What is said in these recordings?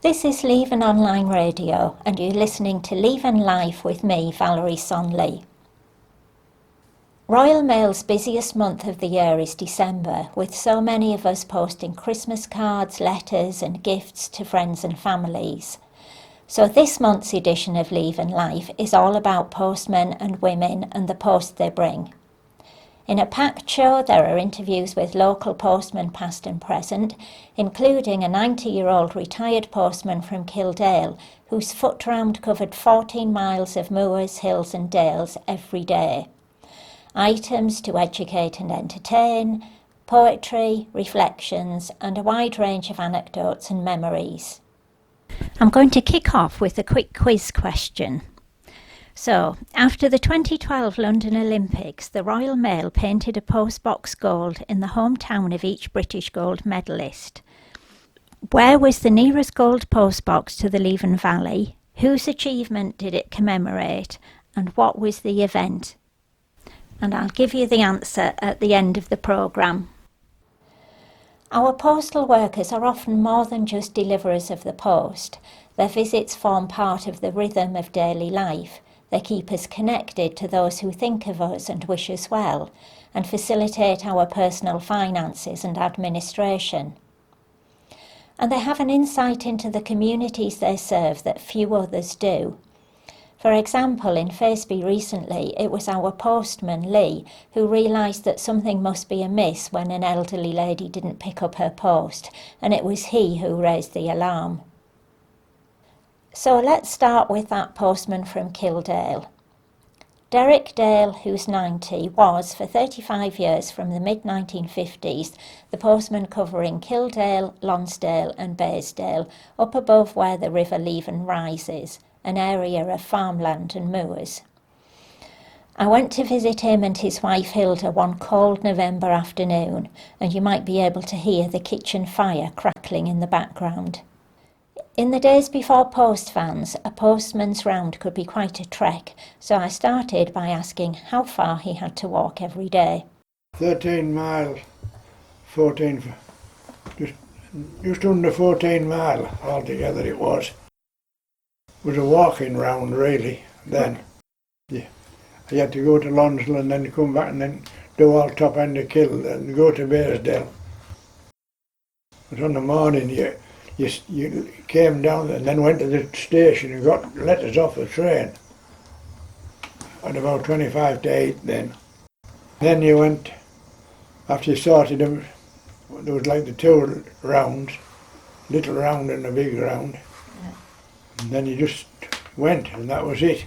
This is Leven Online Radio, and you're listening to Leven Life with me, Val Sonley. Royal Mail's busiest month of the year is December, with so many of us posting Christmas cards, letters and gifts to friends and families. So this month's edition of Leven Life is all about postmen and women and the post they bring. In a packed show, there are interviews with local postmen past and present, including a 90-year-old retired postman from Kildale whose foot round covered 14 miles of moors, hills and dales every day. Items to educate and entertain, poetry, reflections and a wide range of anecdotes and memories. I'm going to kick off with a quick quiz question. So, after the 2012 London Olympics, the Royal Mail painted a postbox gold in the hometown of each British gold medalist. Where was the nearest gold postbox to the Leven Valley? Whose achievement did it commemorate? And what was the event? And I'll give you the answer at the end of the programme. Our postal workers are often more than just deliverers of the post. Their visits form part of the rhythm of daily life. They keep us connected to those who think of us and wish us well, and facilitate our personal finances and administration. And they have an insight into the communities they serve that few others do. For example, in Faesby recently, it was our postman, Lee, who realised that something must be amiss when an elderly lady didn't pick up her post, and it was he who raised the alarm. So let's start with that postman from Kildale. Derek Dale, who's 90, was, for 35 years from the mid-1950s, the postman covering Kildale, Lonsdale and Baysdale, up above where the River Leven rises, an area of farmland and moors. I went to visit him and his wife Hilda one cold November afternoon, and you might be able to hear the kitchen fire crackling in the background. In the days before post vans, a postman's round could be quite a trek, so I started by asking how far he had to walk every day. 13 miles, 14, just under 14 miles altogether it was. It was a walking round really then. Yeah. You had to go to Lonsdale and then come back and then do all top end of Kill and go to Baysdale. But on the morning you came down and then went to the station and got letters off the train at about 25 to 8 then. Then you went, after you sorted them, there was like the two rounds, little round and a big round. And then you just went and that was it.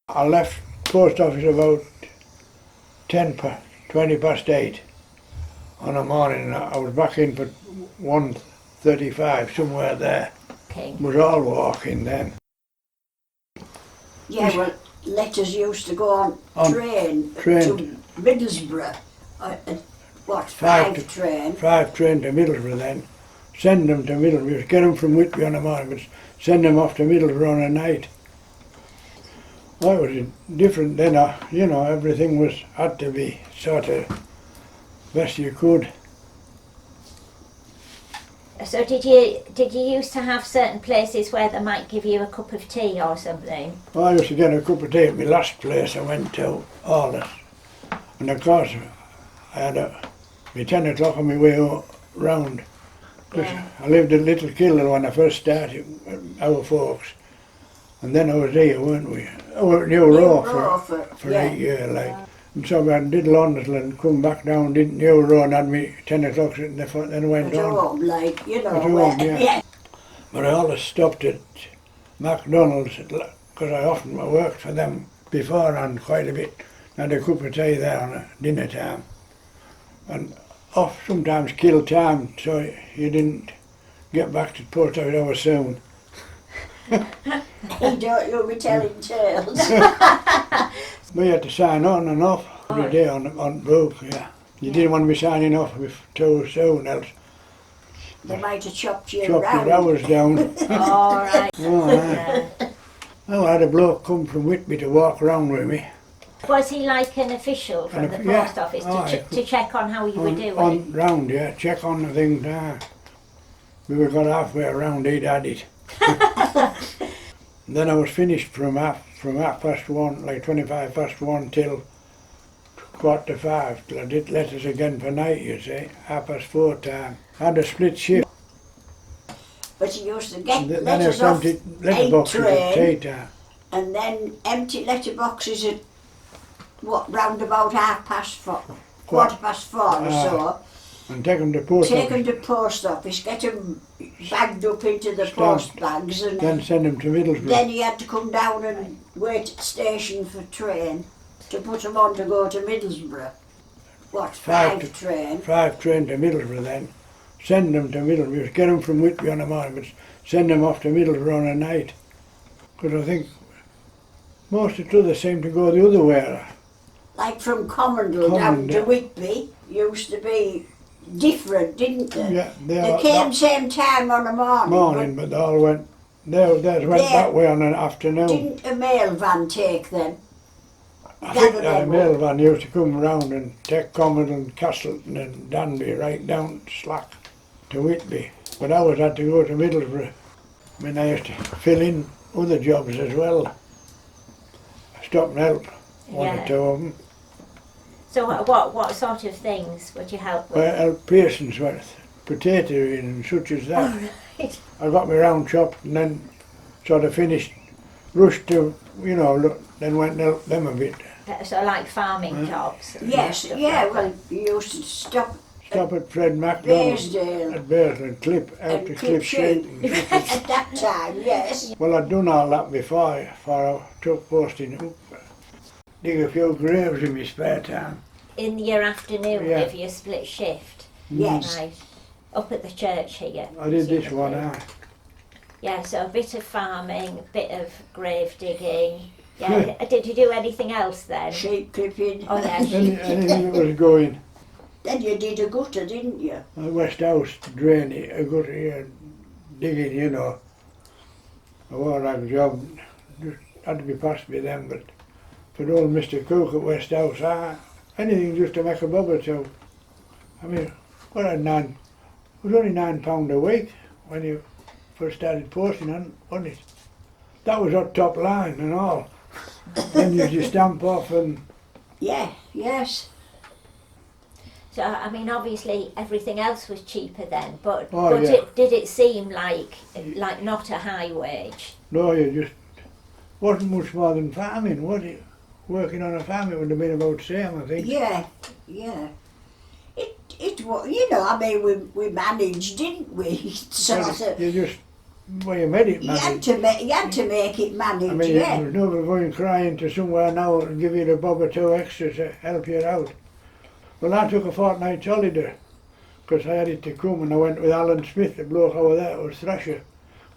I left post office about 20 past 8 on a morning and I was back in for 1:35, somewhere there. Okay. It was all walking then. Yeah, well, letters used to go on train to Middlesbrough. Five train? 5 train to Middlesbrough then. Send them to Middlesbrough, get them from Whitby on a morning, but send them off to Middlesbrough on a night. Well, it was different then, everything had to be sort of best you could. So did you used to have certain places where they might give you a cup of tea or something? Well, I used to get a cup of tea at my last place I went to, Allis. And of course, I had my 10 o'clock on my way round. Yeah. I lived in Little Kildare when I first started, our folks. And then I was here, weren't we? I was New Row for 8 years, like. And so I did Lonsdale and come back down, did New Row and had me 10 o'clock sitting there, then went on. Home, like, Yeah. But I always stopped at McDonald's, because I often worked for them beforehand quite a bit. Had a cup of tea there on a dinner time. And off sometimes killed time, so you didn't get back to the post office over soon. You'll be telling tales. We had to sign on and off every day on book, yeah. You didn't want to be signing off too soon, else They might have chopped your your hours down. All right. Oh, I had a bloke come from Whitby to walk around with me. Was he like an official from the post office to check on how you were doing? On round, yeah, check on the things. We were got halfway around, he'd had it. Then I was finished from half past one, like 25 past one till 4:45, till I did letters again for night, you see, 4:30 time. I had a split shift. But he used to get Then I letters off emptied letterboxes at tea train time. and then empty letterboxes at round about 4:30, 4:15 or so. And take them to post Take office. them to post office, get them bagged up into the post bags, and Then send them to Middlesbrough. then he had to come down and wait at the station for train to put them on to go to Middlesbrough. What, 5 train? 5 train to Middlesbrough then. Send them to Middlesbrough. Get them from Whitby on a morning, but send them off to Middlesbrough on a night. Because I think most of the others seem to go the other way. Like from Commondale down to Whitby used to be different, didn't they? Yeah, They came same time on a morning. But they all went, theirs went that way on an afternoon. Didn't a mail van take them? I think that a mail van used to come round and take Common and Castleton and Danby right down Slack to Whitby. But I always had to go to Middlesbrough. I mean, I used to fill in other jobs as well. Stop and help, one or two of them. So what sort of things would you help with? I helped Pearson's with potatoing and such as that. Oh, right. I got my round chopped and then sort of finished, rushed to, then went and helped them a bit. So like farming jobs? And Yes, stuff yeah, like well, you used to stop Stop at Fred MacDonald's Baysdale at Baysdale and clip out and to clip clip sheep. sheep. At that time, yes. Well, I'd done all that before I took posting up. Dig a few graves in my spare time. in your afternoon Yeah. if you split shift? Yes. Right. Up at the church here. I did this presumably. one out. Yeah, so a bit of farming, a bit of grave digging. Yeah. Did you do anything else then? Sheep clipping. Oh yeah. Anything that was going. Then you did a gutter, didn't you? The West House draining, a good here, digging, you know. A war job, just had to be passed by them, but for old Mr. Cook at West House, anything just to make a bubble, so, I mean, what had it was only £9 a week when you first started posting on it. That was our top line and all. Then you just stamp off and, Yeah, yes. So I mean, obviously everything else was cheaper then, but Oh, yeah. did it seem like not a high wage? no, you just, wasn't much more than farming, was it? Working on a farm, it would have been about the same, I think. Yeah, yeah. It was, you know, I mean, we managed, didn't we? Sort of. You just, well, you made it You had manage. to make it manage, I mean, yeah. there's nobody going crying to somewhere now and give you the bob or two extra to help you out. Well, I took a fortnight's holiday because I had it to come, and I went with Alan Smith, the bloke over there, who was thrasher.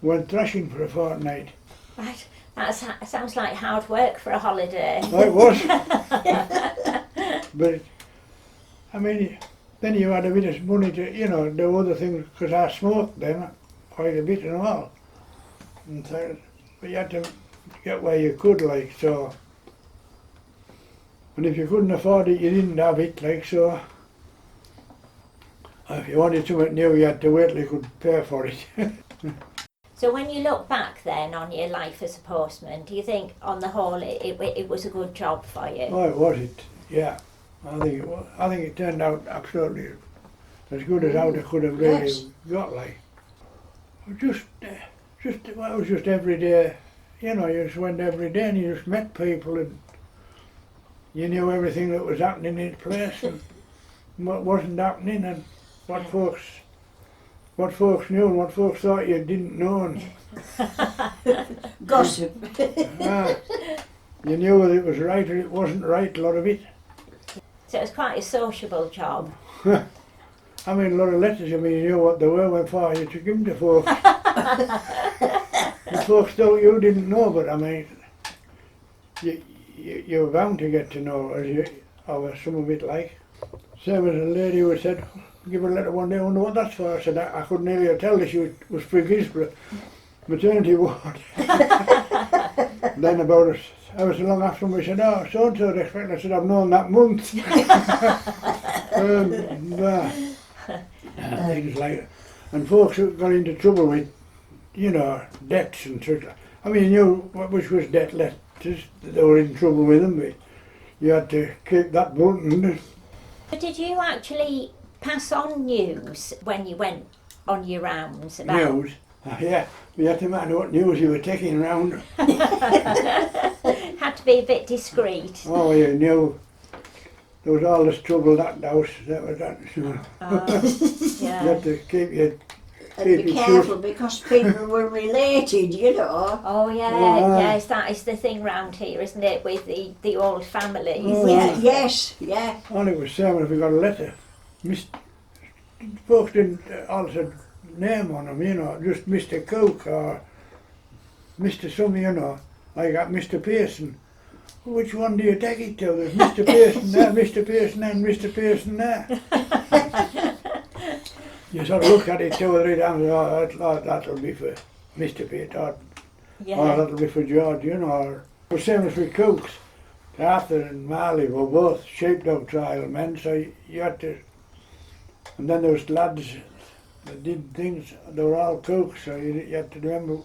Went thrashing for a fortnight. Right. That sounds like hard work for a holiday. Oh, it was. But, I mean, then you had a bit of money to, you know, do other things, because I smoked then quite a bit and all. And so, but you had to get where you could, like, so. And if you couldn't afford it, you didn't have it, like, so. If you wanted something new, you had to wait till you could pay for it. So when you look back then on your life as a postman, do you think on the whole it was a good job for you? Oh, it was it, yeah. I think it was. I think it turned out absolutely as good as I could have really Yes. got, like. Well, it was just every day, you know, you just went every day and you just met people and you knew everything that was happening in the place and what wasn't happening and what folks knew and what folks thought you didn't know. And, Gossip. you knew whether it was right or it wasn't right, a lot of it. So it was quite a sociable job. I mean, a lot of letters, I mean, you knew what they were when for you to give them to folks. The folks thought you didn't know, but I mean, you were bound to get to know or some of it like. Same as a lady who said, give her a letter one day, I wonder what that's for. I said, I couldn't really tell her she was for Gisborough maternity ward. Then about hours long after somebody said, oh, so-and-so's expecting. I said, I've known that month. Things like that. And folks who got into trouble with, you know, debts and such. I mean, you knew which was debt letters, they were in trouble with them, but you had to keep that buttoned. But did you actually pass on news when you went on your rounds about News? Yeah, you had to mind what news you were taking round. had to be a bit discreet? Oh, you knew there was all this trouble that house, that was that, you know. You Yeah. had to keep your And be careful because people were related, you know. Oh yeah, Oh, yes, that is the thing round here, isn't it, with the old families? Oh, Yeah, yes, yeah. all it was saying if we got a letter. Folks didn't alter name on them, you know, just Mr. Cook or Mr. Some, you know. I got Mr. Pearson. Which one do you take it to? There's Mr. Pearson there, Mr. Pearson there, and Mr. Pearson there. You sort of look at it 2 or 3 times, oh, that'll be for Mr. Pearson, or that'll be for George, you know. Or, the same as with Cooks. Arthur and Marley were both sheepdog trial men, so you had to. And then there was lads that did things, they were all Cooks, so you had to remember,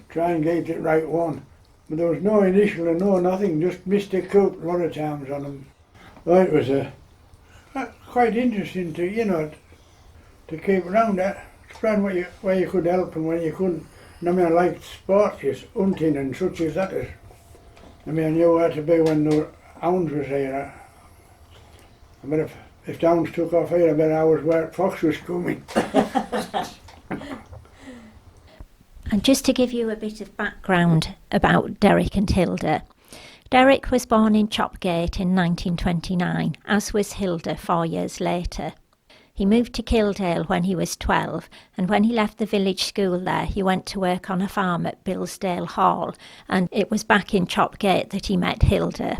try and get it right one. But there was no initial and no nothing, just Mr. Cook a lot of times on them. Well, it was quite interesting to, you know, to keep around that, find where you could help and where you couldn't. And I mean, I liked sport, yes, hunting and such as that is. I mean, I knew where to be when the hounds was here. I bet if the hounds took off here, I bet I was where Fox was coming. And just to give you a bit of background about Derek and Hilda. Derek was born in Chopgate in 1929, as was Hilda 4 years later. He moved to Kildale when he was 12, and when he left the village school there, he went to work on a farm at Billsdale Hall, and it was back in Chopgate that he met Hilda.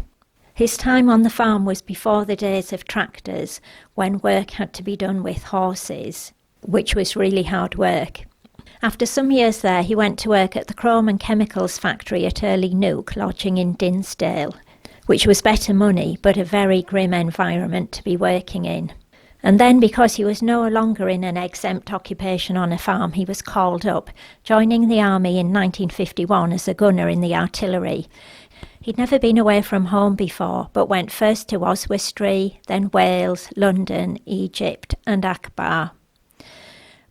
His time on the farm was before the days of tractors, when work had to be done with horses, which was really hard work. After some years there, he went to work at the Chrome and Chemicals factory at Early Nook, lodging in Dinsdale, which was better money, but a very grim environment to be working in. And then, because he was no longer in an exempt occupation on a farm, he was called up, joining the army in 1951 as a gunner in the artillery. He'd never been away from home before, but went first to Oswestry, then Wales, London, Egypt and Akbar.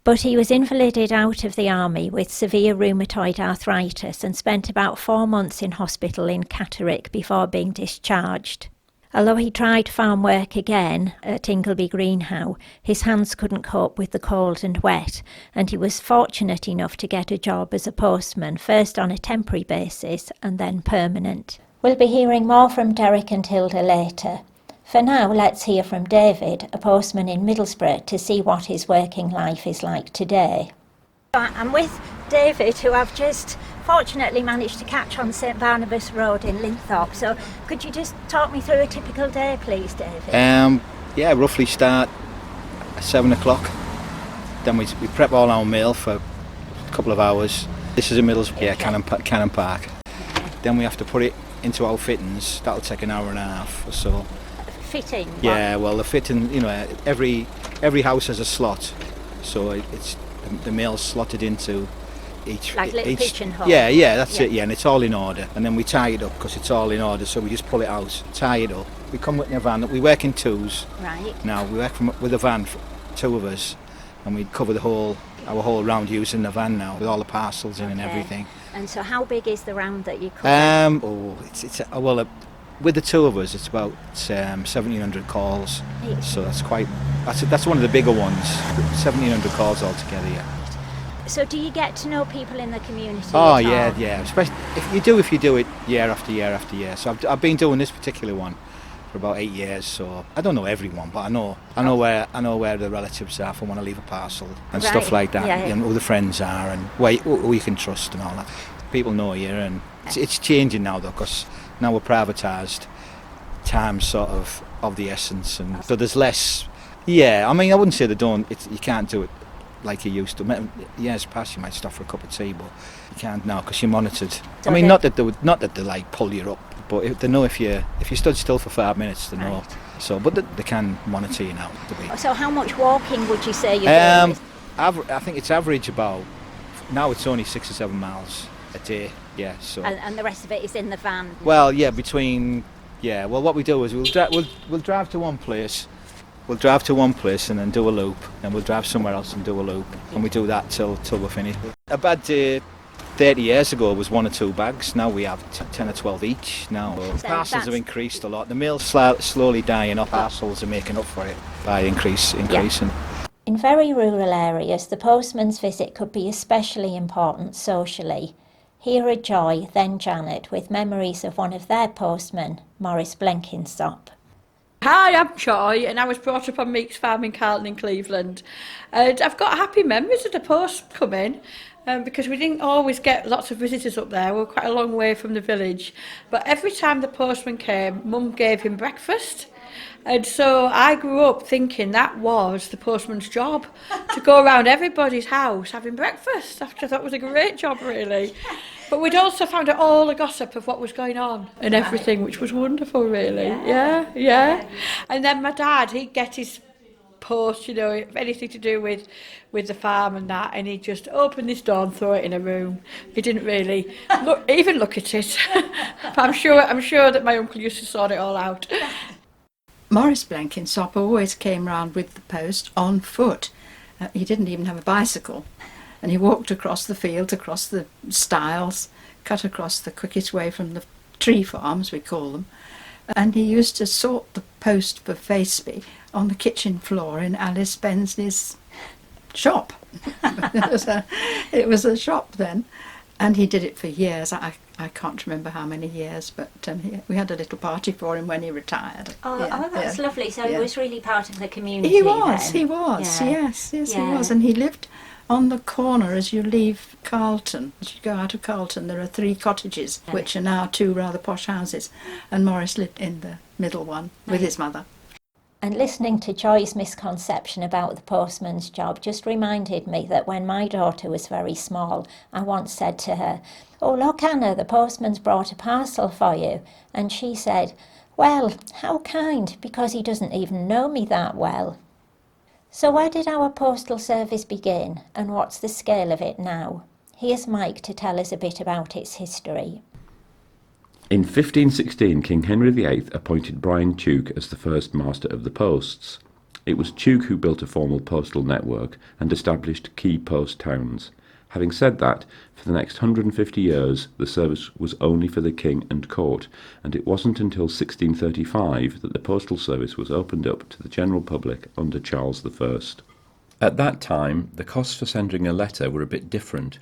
But he was invalided out of the army with severe rheumatoid arthritis and spent about 4 months in hospital in Catterick before being discharged. Although he tried farm work again at Ingleby Greenhow, his hands couldn't cope with the cold and wet, and he was fortunate enough to get a job as a postman, first on a temporary basis and then permanent. We'll be hearing more from Derek and Hilda later. For now, let's hear from David, a postman in Middlesbrough, to see what his working life is like today. I'm with David, who I've just fortunately managed to catch on St Barnabas Road in Linthorpe. So could you just talk me through a typical day, please, David? Yeah, roughly start at 7 o'clock. Then we prep all our mail for a couple of hours. This is in Middlesbrough, yeah, Cannon Park. Then we have to put it into our fittings. That'll take an hour and a half or so. Fitting? Yeah, well, the fitting, you know, every house has a slot, so it's the mail's slotted into each. Like little pigeonhole? Yeah, that's it, yeah, and it's all in order. And then we tie it up because it's all in order, so we just pull it out, tie it up. We come with a van, we work in twos. Right. Now, we work with a van, 2 of us, and we cover our whole round using the van now, with all the parcels in and everything. And so how big is the round that you cover? With the 2 of us, it's about 1,700 calls. Yeah. So that's one of the bigger ones. 1,700 calls altogether, yeah. So do you get to know people in the community? Oh at yeah, all? yeah. Especially if you do it year after year after year. So I've been doing this particular one for about 8 years. So I don't know everyone, but I know where the relatives are from when I leave a parcel and stuff like that. Yeah. And who the friends are and who you can trust and all that. People know you, and it's changing now though, because now we're privatised. Time's sort of the essence, and so there's less. Yeah, I mean, I wouldn't say you can't do it like you used to. Years past, you might stop for a cup of tea, but you can't now because you're monitored. So I mean, not that they like pull you up, but they know if you stood still for 5 minutes, they know. Right. So, but they can monitor you now. So how much walking would you say you're doing? I think it's average about, now it's only 6 or 7 miles a day, yeah, so. And the rest of it is in the van? Well, yeah, well what we do is we'll drive to one place, and then do a loop, and we'll drive somewhere else and do a loop, and we do that till we're finished. A bad day 30 years ago was 1 or 2 bags, now we have 10 or 12 each now. So parcels have increased a lot, the mill's slowly dying off, parcels are making up for it by increasing. In very rural areas, the postman's visit could be especially important socially. Here are Joy, then Janet, with memories of one of their postmen, Maurice Blenkinsop. Hi, I'm Joy, and I was brought up on Meeks Farm in Carlton in Cleveland. And I've got happy memories of the post coming, because we didn't always get lots of visitors up there. We were quite a long way from the village. But every time the postman came, Mum gave him breakfast. And so I grew up thinking that was the postman's job, to go around everybody's house having breakfast. I thought it was a great job, really. But we'd also found out all the gossip of what was going on and everything, which was wonderful, really. Yeah. And then my dad, he'd get his post, anything to do with the farm and that, and he'd just open this door and throw it in a room. He didn't really look at it. But I'm sure that my uncle used to sort it all out. Maurice Blenkinsop always came round with the post on foot. He didn't even have a bicycle. And he walked across the fields, across the stiles, cut across the quickest way from the tree farms, we call them. And he used to sort the post for Faceby on the kitchen floor in Alice Bensley's shop. It was a shop then. And he did it for years. I can't remember how many years, but we had a little party for him when he retired. That's lovely. So he was really part of the community. He was, Yeah. yes, he was. And he lived on the corner as you leave Carlton. As you go out of Carlton, there are 3 cottages, which are now 2 rather posh houses. And Maurice lived in the middle one with his mother. And listening to Joy's misconception about the postman's job just reminded me that when my daughter was very small, I once said to her, "Oh, look, Anna, the postman's brought a parcel for you." And she said, "Well, how kind, because he doesn't even know me that well." So where did our postal service begin, and what's the scale of it now? Here's Mike to tell us a bit about its history. In 1516, King Henry VIII appointed Brian Tuke as the first Master of the Posts. It was Tuke who built a formal postal network and established key post towns. Having said that, for the next 150 years the service was only for the King and Court, and it wasn't until 1635 that the postal service was opened up to the general public under Charles I. At that time, the costs for sending a letter were a bit different.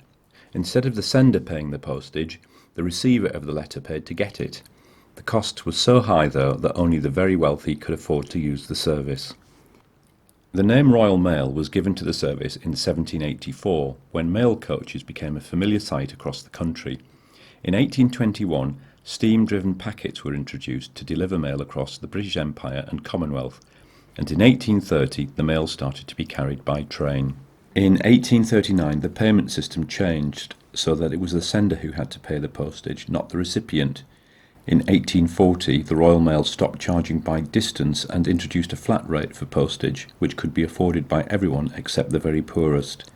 Instead of the sender paying the postage, the receiver of the letter paid to get it. The cost was so high, though, that only the very wealthy could afford to use the service. The name Royal Mail was given to the service in 1784, when mail coaches became a familiar sight across the country. In 1821, steam-driven packets were introduced to deliver mail across the British Empire and Commonwealth, and in 1830 the mail started to be carried by train. In 1839 the payment system changed so that it was the sender who had to pay the postage, not the recipient. In 1840 the Royal Mail stopped charging by distance and introduced a flat rate for postage, which could be afforded by everyone except the very poorest.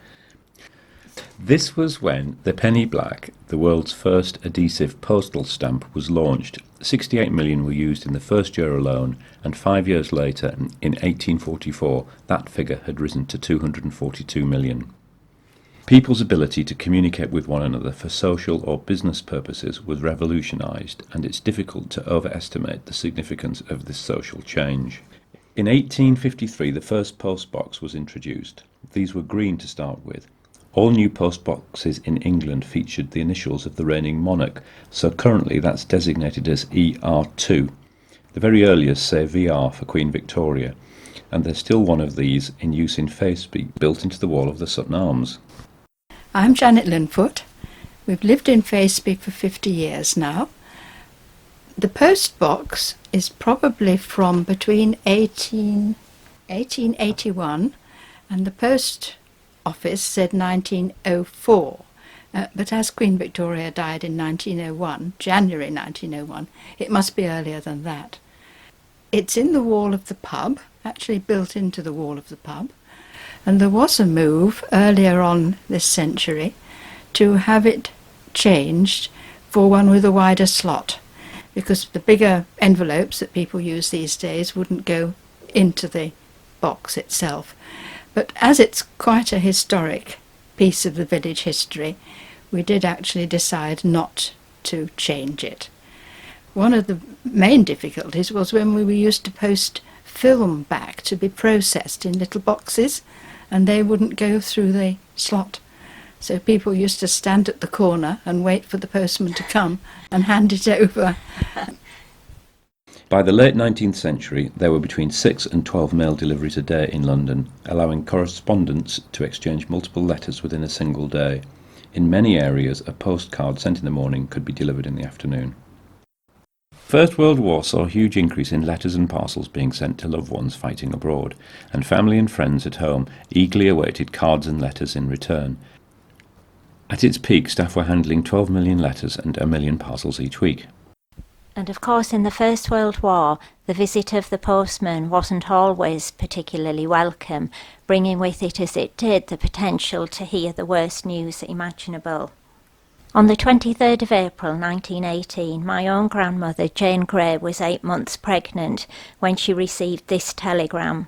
This was when the penny black, the world's first adhesive postal stamp, was launched. 68 million were used in the first year alone, and 5 years later, in 1844, that figure had risen to 242 million. People's ability to communicate with one another for social or business purposes was revolutionised, and it's difficult to overestimate the significance of this social change. In 1853 the first post box was introduced. These were green to start with. All new post boxes in England featured the initials of the reigning monarch, so currently that's designated as ER2. The very earliest say VR for Queen Victoria, and there's still one of these in use in Faceby, built into the wall of the Sutton Arms. I'm Janet Linfoot. We've lived in Faceby for 50 years now. The post box is probably from between 1881 and the post office said 1904. But as Queen Victoria died in 1901, January 1901, it must be earlier than that. It's in the wall of the pub, actually built into the wall of the pub. And there was a move earlier on this century to have it changed for one with a wider slot, because the bigger envelopes that people use these days wouldn't go into the box itself. But as it's quite a historic piece of the village history, we did actually decide not to change it. One of the main difficulties was when we used to post film back to be processed in little boxes, and they wouldn't go through the slot. So people used to stand at the corner and wait for the postman to come and hand it over. By the late 19th century, there were between 6 and 12 mail deliveries a day in London, allowing correspondents to exchange multiple letters within a single day. In many areas, a postcard sent in the morning could be delivered in the afternoon. First World War saw a huge increase in letters and parcels being sent to loved ones fighting abroad, and family and friends at home eagerly awaited cards and letters in return. At its peak, staff were handling 12 million letters and 1 million parcels each week. And of course, in the First World War, the visit of the postman wasn't always particularly welcome, bringing with it as it did the potential to hear the worst news imaginable. On the 23rd of April 1918, my own grandmother, Jane Grey, was 8 months pregnant when she received this telegram.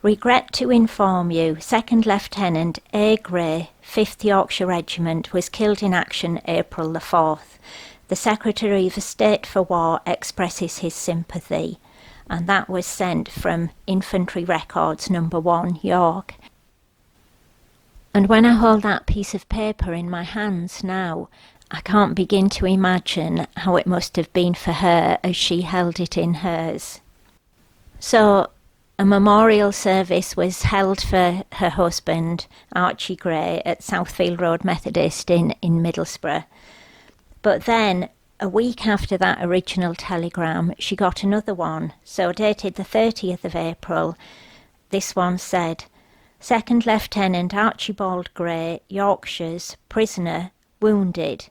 Regret to inform you, 2nd Lieutenant A. Grey, 5th Yorkshire Regiment, was killed in action April the 4th. The Secretary of State for War expresses his sympathy, and that was sent from Infantry Records No. 1, York. And when I hold that piece of paper in my hands now, I can't begin to imagine how it must have been for her as she held it in hers. So, a memorial service was held for her husband, Archie Gray, at Southfield Road Methodist in Middlesbrough. But then, a week after that original telegram, she got another one, so dated the 30th of April. This one said, 2nd Lieutenant Archibald Gray, Yorkshire's, prisoner, wounded,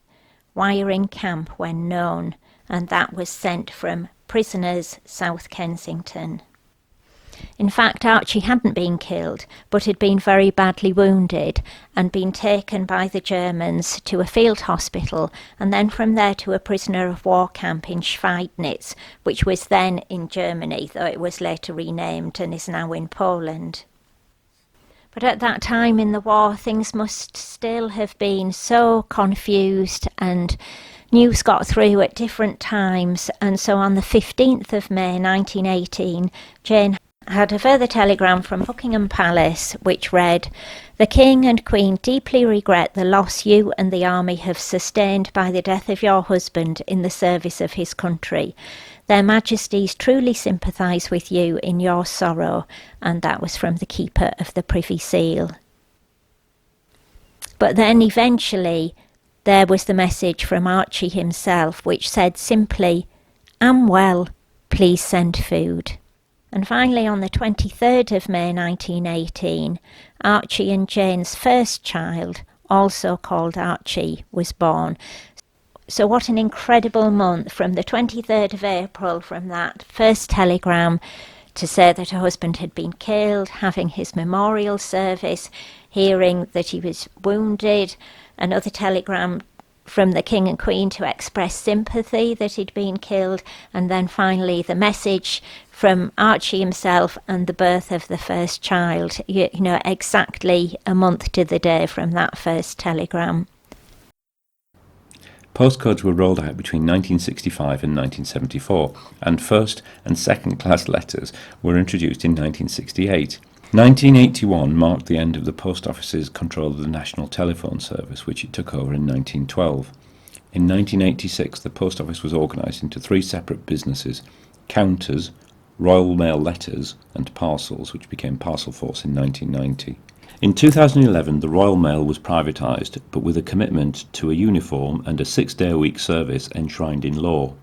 wiring camp when known, and that was sent from Prisoners, South Kensington. In fact, Archie hadn't been killed, but had been very badly wounded and been taken by the Germans to a field hospital and then from there to a prisoner of war camp in Schweidnitz, which was then in Germany, though it was later renamed and is now in Poland. But at that time in the war, things must still have been so confused, and news got through at different times, and so on the 15th of May 1918, Jane had a further telegram from Buckingham Palace which read, "The King and Queen deeply regret the loss you and the army have sustained by the death of your husband in the service of his country. Their Majesties truly sympathise with you in your sorrow," and that was from the Keeper of the Privy Seal. But then eventually there was the message from Archie himself which said simply, "Am well, please send food." And finally, on the 23rd of May 1918, Archie and Jane's first child, also called Archie, was born. So what an incredible month, from the 23rd of April, from that first telegram to say that her husband had been killed, having his memorial service, hearing that he was wounded, another telegram from the King and Queen to express sympathy that he'd been killed, and then finally the message from Archie himself and the birth of the first child, you know, exactly a month to the day from that first telegram. Postcodes were rolled out between 1965 and 1974, and first and second class letters were introduced in 1968. 1981 marked the end of the Post Office's control of the National Telephone Service, which it took over in 1912. In 1986, the Post Office was organised into 3 separate businesses: counters, Royal Mail Letters and Parcels, which became Parcel Force in 1990. In 2011, the Royal Mail was privatised, but with a commitment to a uniform and a 6-day-a-week service enshrined in law.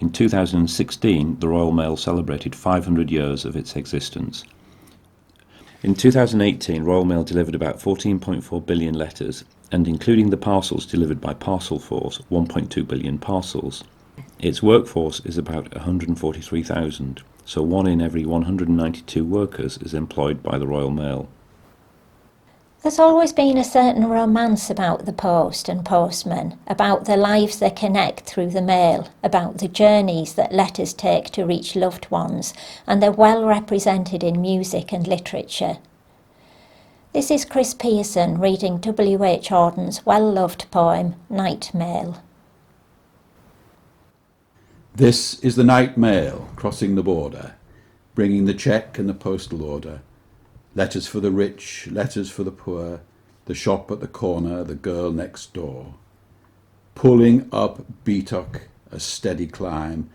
In 2016, the Royal Mail celebrated 500 years of its existence. In 2018, Royal Mail delivered about 14.4 billion letters, and including the parcels delivered by Parcel Force, 1.2 billion parcels. Its workforce is about 143,000. so 1 in every 192 workers is employed by the Royal Mail. There's always been a certain romance about the post and postmen, about the lives they connect through the mail, about the journeys that letters take to reach loved ones, and they're well represented in music and literature. This is Chris Pearson reading W.H. Auden's well-loved poem, Night Mail. This is the night mail crossing the border, bringing the cheque and the postal order. Letters for the rich, letters for the poor, the shop at the corner, the girl next door. Pulling up Beatock, a steady climb,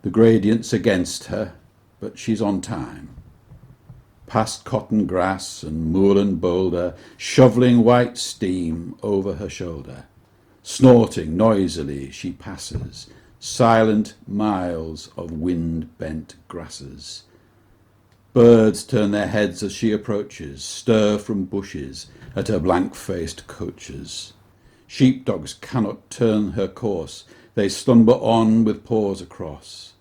the gradient's against her, but she's on time. Past cotton grass and moorland boulder, shovelling white steam over her shoulder. Snorting noisily she passes, silent miles of wind-bent grasses. Birds turn their heads as she approaches, stir from bushes at her blank-faced coaches. Sheepdogs cannot turn her course, they slumber on with paws across.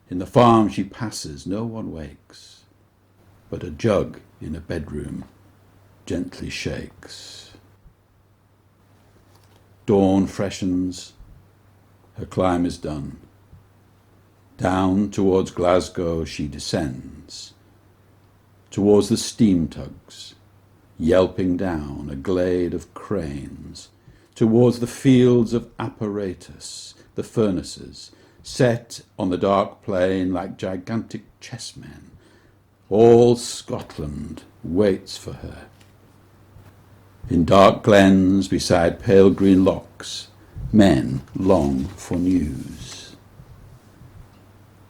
In the farm she passes, no one wakes, but a jug in a bedroom gently shakes. Dawn freshens, her climb is done. Down towards Glasgow she descends, towards the steam tugs, yelping down a glade of cranes, towards the fields of apparatus, the furnaces, set on the dark plain like gigantic chessmen. All Scotland waits for her. In dark glens beside pale green lochs, men long for news.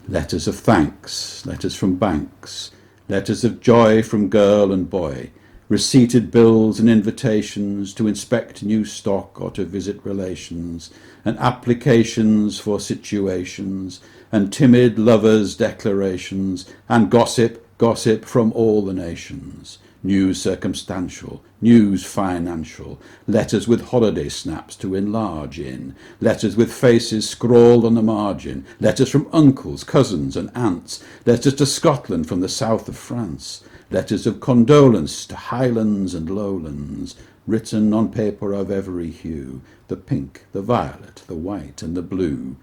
Letters of thanks, letters from banks, letters of joy from girl and boy, receipted bills and invitations to inspect new stock or to visit relations, and applications for situations, and timid lovers' declarations, and gossip from all the nations. News circumstantial, news financial, letters with holiday snaps to enlarge in, letters with faces scrawled on the margin, letters from uncles, cousins and aunts, letters to Scotland from the south of France, letters of condolence to highlands and lowlands, written on paper of every hue, the pink, the violet, the white and the blue.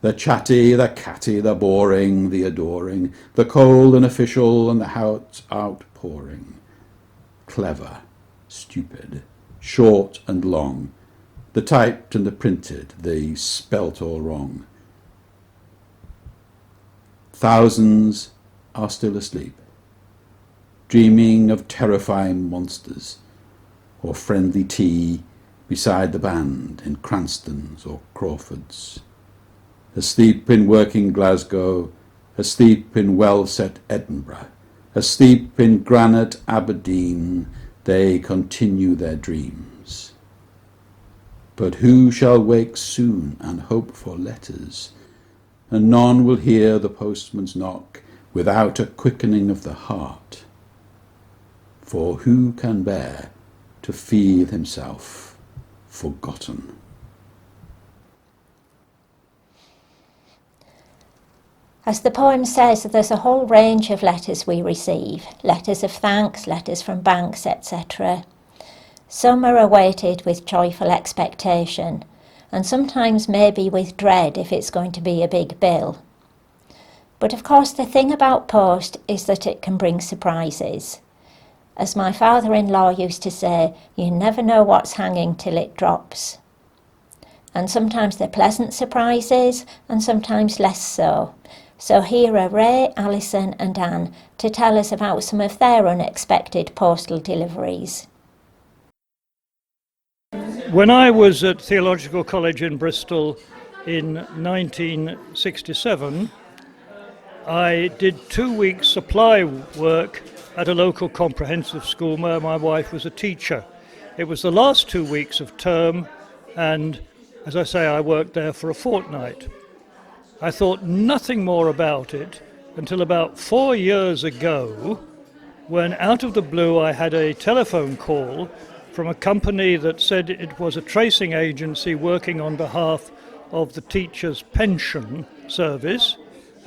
The chatty, the catty, the boring, the adoring, the cold and official and the heart outpouring. Clever, stupid, short and long, the typed and the printed, the spelt all wrong. Thousands are still asleep, dreaming of terrifying monsters, or friendly tea beside the band in Cranston's or Crawford's. Asleep in working Glasgow, asleep in well-set Edinburgh, asleep in granite Aberdeen, they continue their dreams. But who shall wake soon and hope for letters? And none will hear the postman's knock without a quickening of the heart. For who can bear to feel himself forgotten? As the poem says, there's a whole range of letters we receive, letters of thanks, letters from banks, etc. Some are awaited with joyful expectation, and sometimes maybe with dread if it's going to be a big bill. But of course the thing about post is that it can bring surprises. As my father-in-law used to say, you never know what's hanging till it drops. And sometimes they're pleasant surprises, and sometimes less so. So here are Ray, Alison and Anne to tell us about some of their unexpected postal deliveries. When I was at Theological College in Bristol in 1967, I did 2 weeks supply work at a local comprehensive school where my wife was a teacher. It was the last 2 weeks of term, and as I say, I worked there for a fortnight. I thought nothing more about it until about 4 years ago, when out of the blue I had a telephone call from a company that said it was a tracing agency working on behalf of the teachers' pension service,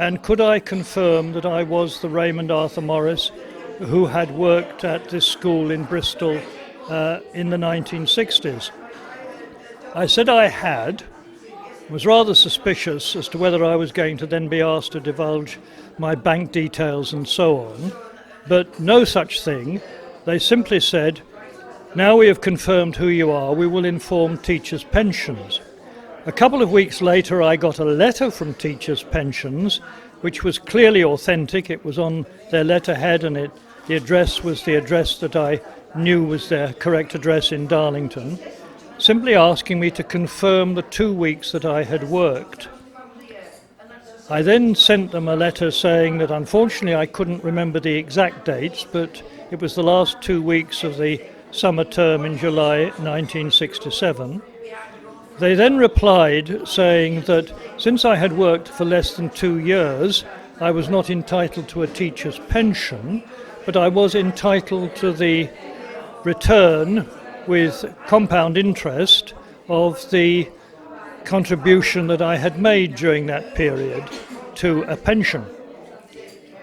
and could I confirm that I was the Raymond Arthur Morris who had worked at this school in Bristol in the 1960s. I said I had, was rather suspicious as to whether I was going to then be asked to divulge my bank details and so on, but no such thing. They simply said, now we have confirmed who you are, we will inform Teachers' Pensions. A couple of weeks later I got a letter from Teachers' Pensions, which was clearly authentic. It was on their letterhead, and the address was the address that I knew was their correct address in Darlington, simply asking me to confirm the 2 weeks that I had worked. I then sent them a letter saying that unfortunately I couldn't remember the exact dates, but it was the last 2 weeks of the summer term in July 1967. They then replied saying that since I had worked for less than 2 years, I was not entitled to a teacher's pension, but I was entitled to the return with compound interest of the contribution that I had made during that period to a pension.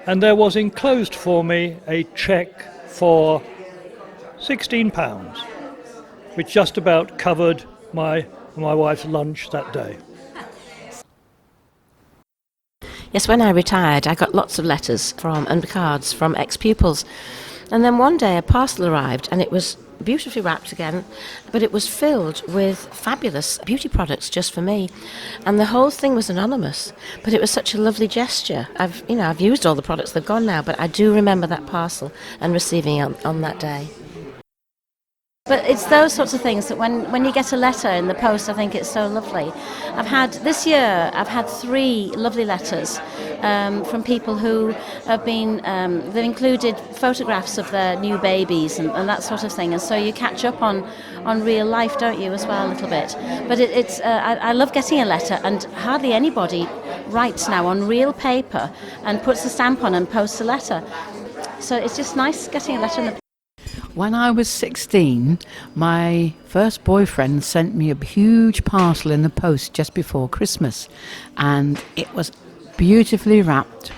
And there was enclosed for me a cheque for £16, which just about covered my wife's lunch that day. Yes, when I retired, I got lots of letters and cards from ex-pupils. And then one day a parcel arrived, and it was beautifully wrapped again, but it was filled with fabulous beauty products just for me. And the whole thing was anonymous, but it was such a lovely gesture. I've used all the products, they've gone now, but I do remember that parcel and receiving it on that day. But it's those sorts of things that when you get a letter in the post, I think it's so lovely. This year I've had 3 lovely letters from people who have been, they've included photographs of their new babies and that sort of thing. And so you catch up on real life, don't you, as well, a little bit. But I love getting a letter, and hardly anybody writes now on real paper and puts a stamp on and posts a letter. So it's just nice getting a letter in the. When I was 16, my first boyfriend sent me a huge parcel in the post just before Christmas, and it was beautifully wrapped,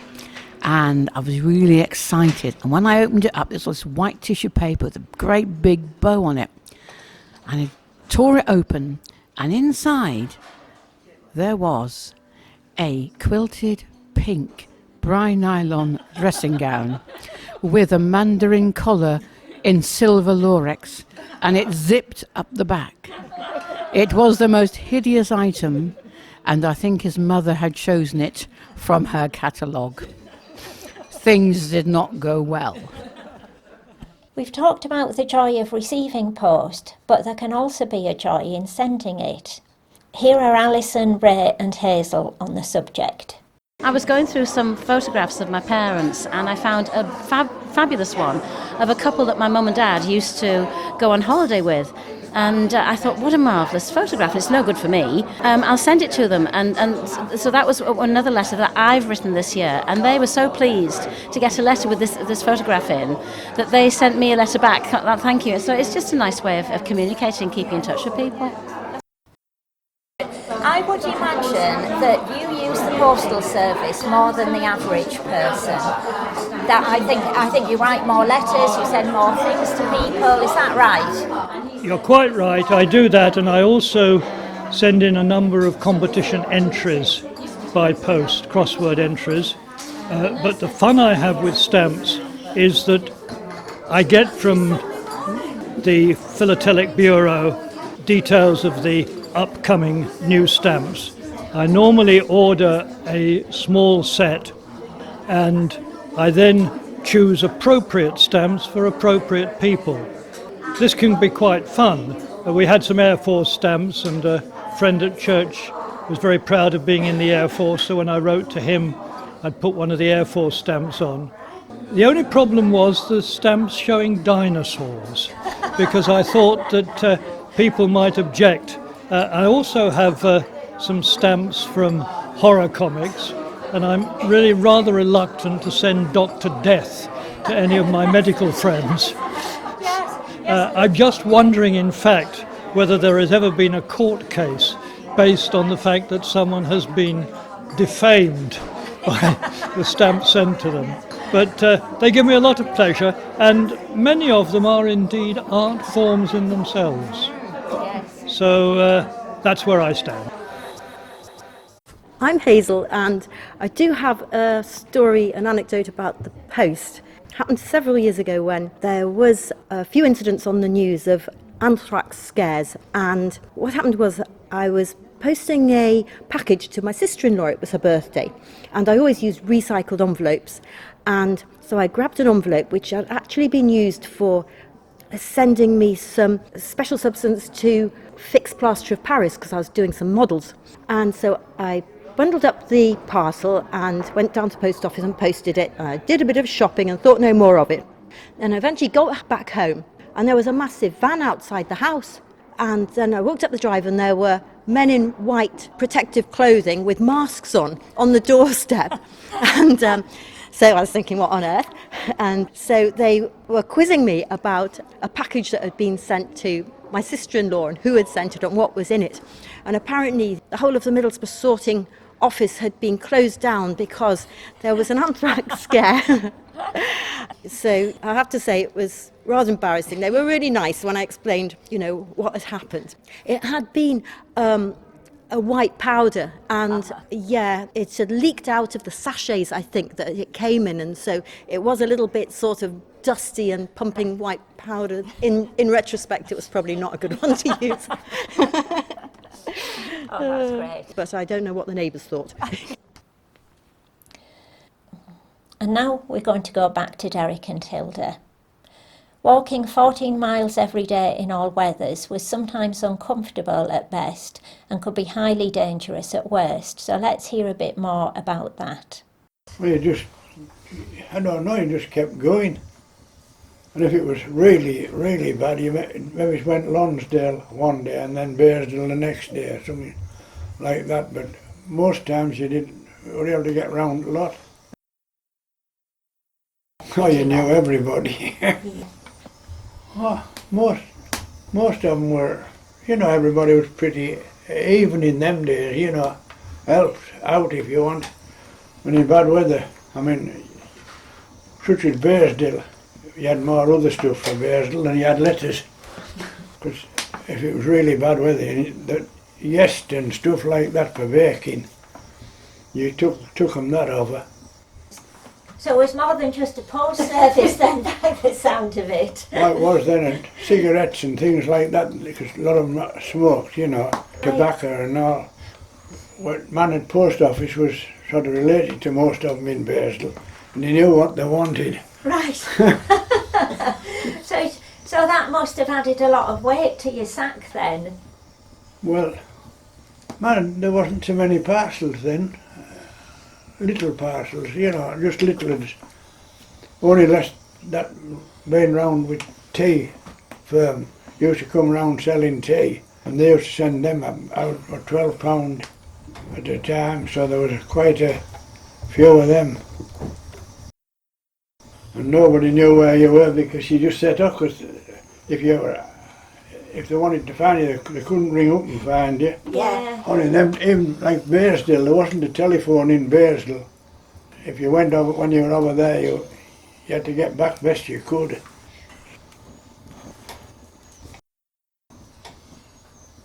and I was really excited. And when I opened it up, there was this white tissue paper with a great big bow on it, and I tore it open, and inside there was a quilted pink bri-nylon dressing gown with a mandarin collar in silver lurex, and it zipped up the back. It was the most hideous item, and I think his mother had chosen it from her catalogue. Things did not go well. We've talked about the joy of receiving post, but there can also be a joy in sending it. Here are Alison, Ray and Hazel on the subject. I was going through some photographs of my parents, and I found a fabulous one of a couple that my mum and dad used to go on holiday with. And I thought, what a marvellous photograph. It's no good for me. I'll send it to them. And so that was another letter that I've written this year. And they were so pleased to get a letter with this photograph in that they sent me a letter back. Thank you. So it's just a nice way of communicating, keeping in touch with people. I would imagine that you use the postal service more than the average person. That I think you write more letters, you send more things to people. Is that right? You're quite right. I do that, and I also send in a number of competition entries by post, crossword entries. But the fun I have with stamps is that I get from the Philatelic Bureau details of the upcoming new stamps. I normally order a small set, and I then choose appropriate stamps for appropriate people. This can be quite fun. We had some Air Force stamps, and a friend at church was very proud of being in the Air Force, so when I wrote to him, I'd put one of the Air Force stamps on. The only problem was the stamps showing dinosaurs, because I thought that people might object. I also have some stamps from horror comics, and I'm really rather reluctant to send Dr. Death to any of my medical friends. I'm just wondering, in fact, whether there has ever been a court case based on the fact that someone has been defamed the stamps sent to them. But they give me a lot of pleasure, and many of them are indeed art forms in themselves. So that's where I stand. I'm Hazel, and I do have a story, an anecdote about the post. It happened several years ago when there was a few incidents on the news of anthrax scares, and what happened was I was posting a package to my sister-in-law. It was her birthday, and I always use recycled envelopes, and so I grabbed an envelope which had actually been used for sending me some special substance to fix plaster of Paris because I was doing some models. And so I bundled up the parcel and went down to the post office and posted it. I did a bit of shopping and thought no more of it. And I eventually got back home, and there was a massive van outside the house. And then I walked up the drive, and there were men in white protective clothing with masks on the doorstep. And so I was thinking, what on earth? And so they were quizzing me about a package that had been sent to my sister-in-law and who had sent it and what was in it. And apparently the whole of the Middlesbrough sorting office had been closed down because there was an anthrax scare. So I have to say it was rather embarrassing. They were really nice when I explained, what had happened. It had been a white powder, and it had leaked out of the sachets, I think, that it came in, and so it was a little bit sort of dusty and pumping white powder. In retrospect, it was probably not a good one to use. Oh, that's great. But I don't know what the neighbours thought. And now we're going to go back to Derek and Hilda. Walking 14 miles every day in all weathers was sometimes uncomfortable at best and could be highly dangerous at worst. So let's hear a bit more about that. Well, you just kept going. And if it was really, really bad, you maybe went Lonsdale one day and then Bearsdale the next day or something like that. But most times you were able to get round a lot. Oh, you knew everybody. Oh, most of them were, everybody was pretty even in them days, helped out if you want. When in bad weather, such as Bearsdale, you had more other stuff for Bearsdale than you had letters. Because if it was really bad weather, the yeast and stuff like that for baking, you took them that over. So it was more than just a post service then, by the sound of it. Well, it was then, and cigarettes and things like that, because a lot of them smoked, tobacco and all. What man at post office was sort of related to most of them in Bearsdale, and they knew what they wanted. Right. So that must have added a lot of weight to your sack then. Well, man, there wasn't so many parcels then. Little parcels, just little ones. Only less that being round with tea firm used to come round selling tea, and they used to send them out for £12 at a time, so there was quite a few of them. And nobody knew where you were because you just set up, because if they wanted to find you, they couldn't ring up and find you. Yeah. Only them, even like Bearsdale, there wasn't a telephone in Bearsdale. If you went over, when you were over there, you had to get back best you could.